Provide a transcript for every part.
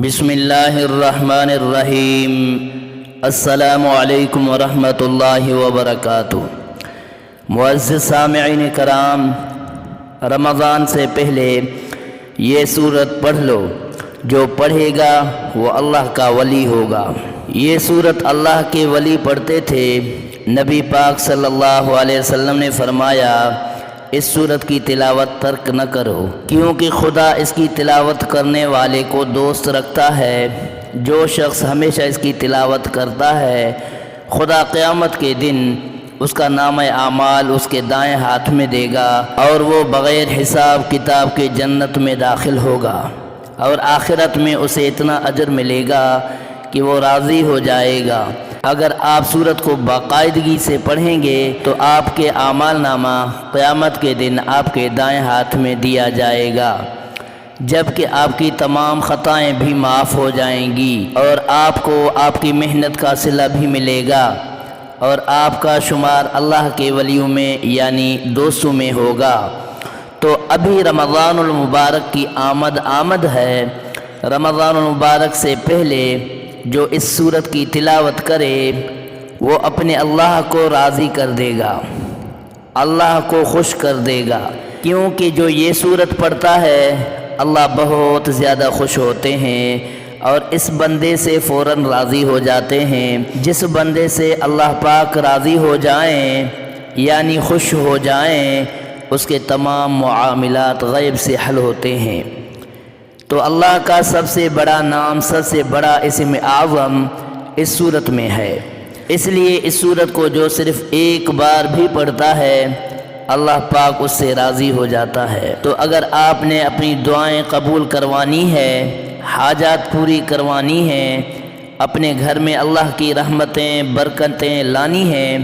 بسم اللہ الرحمن الرحیم۔ السلام علیکم ورحمۃ اللہ وبرکاتہ۔ معزز سامعین کرام، رمضان سے پہلے یہ سورت پڑھ لو، جو پڑھے گا وہ اللہ کا ولی ہوگا۔ یہ سورت اللہ کے ولی پڑھتے تھے۔ نبی پاک صلی اللہ علیہ وسلم نے فرمایا، اس سورت کی تلاوت ترک نہ کرو، کیونکہ خدا اس کی تلاوت کرنے والے کو دوست رکھتا ہے۔ جو شخص ہمیشہ اس کی تلاوت کرتا ہے، خدا قیامت کے دن اس کا نامہ اعمال اس کے دائیں ہاتھ میں دے گا اور وہ بغیر حساب کتاب کے جنت میں داخل ہوگا، اور آخرت میں اسے اتنا اجر ملے گا کہ وہ راضی ہو جائے گا۔ اگر آپ سورت کو باقاعدگی سے پڑھیں گے تو آپ کے اعمال نامہ قیامت کے دن آپ کے دائیں ہاتھ میں دیا جائے گا، جبکہ آپ کی تمام خطائیں بھی معاف ہو جائیں گی، اور آپ کو آپ کی محنت کا صلہ بھی ملے گا، اور آپ کا شمار اللہ کے ولیوں میں یعنی دوستوں میں ہوگا۔ تو ابھی رمضان المبارک کی آمد ہے۔ رمضان المبارک سے پہلے جو اس سورت کی تلاوت کرے وہ اپنے اللہ کو راضی کر دے گا، اللہ کو خوش کر دے گا، کیونکہ جو یہ سورت پڑھتا ہے اللہ بہت زیادہ خوش ہوتے ہیں اور اس بندے سے فوراً راضی ہو جاتے ہیں۔ جس بندے سے اللہ پاک راضی ہو جائیں یعنی خوش ہو جائیں، اس کے تمام معاملات غیب سے حل ہوتے ہیں۔ تو اللہ کا سب سے بڑا نام، سب سے بڑا اسم اعظم اس سورت میں ہے، اس لیے اس سورت کو جو صرف ایک بار بھی پڑھتا ہے اللہ پاک اس سے راضی ہو جاتا ہے۔ تو اگر آپ نے اپنی دعائیں قبول کروانی ہے، حاجات پوری کروانی ہیں، اپنے گھر میں اللہ کی رحمتیں برکتیں لانی ہیں،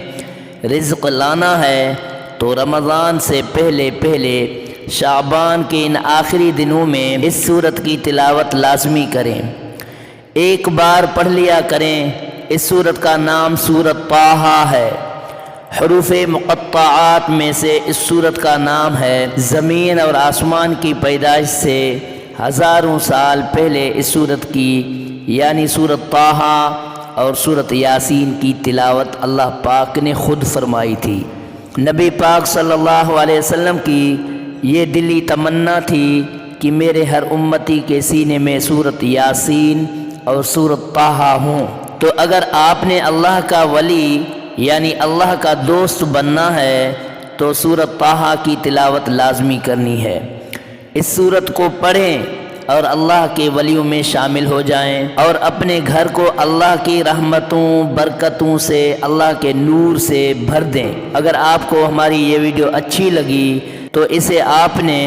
رزق لانا ہے، تو رمضان سے پہلے شعبان کے ان آخری دنوں میں اس سورت کی تلاوت لازمی کریں، ایک بار پڑھ لیا کریں۔ اس سورت کا نام سورت طٰہٰ ہے، حروف مقطعات میں سے اس سورت کا نام ہے۔ زمین اور آسمان کی پیدائش سے ہزاروں سال پہلے اس سورت کی یعنی سورت طٰہٰ اور سورت یاسین کی تلاوت اللہ پاک نے خود فرمائی تھی۔ نبی پاک صلی اللہ علیہ وسلم کی یہ دلی تمنا تھی کہ میرے ہر امتی کے سینے میں سورت یاسین اور سورت طٰہٰ ہوں۔ تو اگر آپ نے اللہ کا ولی یعنی اللہ کا دوست بننا ہے تو سورت طٰہٰ کی تلاوت لازمی کرنی ہے۔ اس سورت کو پڑھیں اور اللہ کے ولیوں میں شامل ہو جائیں، اور اپنے گھر کو اللہ کی رحمتوں برکتوں سے، اللہ کے نور سے بھر دیں۔ اگر آپ کو ہماری یہ ویڈیو اچھی لگی تو اسے آپ نے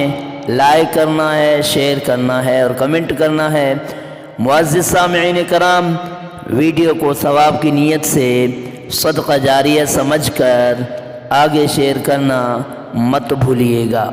لائک کرنا ہے، شیئر کرنا ہے اور کمنٹ کرنا ہے۔ معزز سامعین کرام، ویڈیو کو ثواب کی نیت سے صدقہ جاریہ سمجھ کر آگے شیئر کرنا مت بھولیے گا۔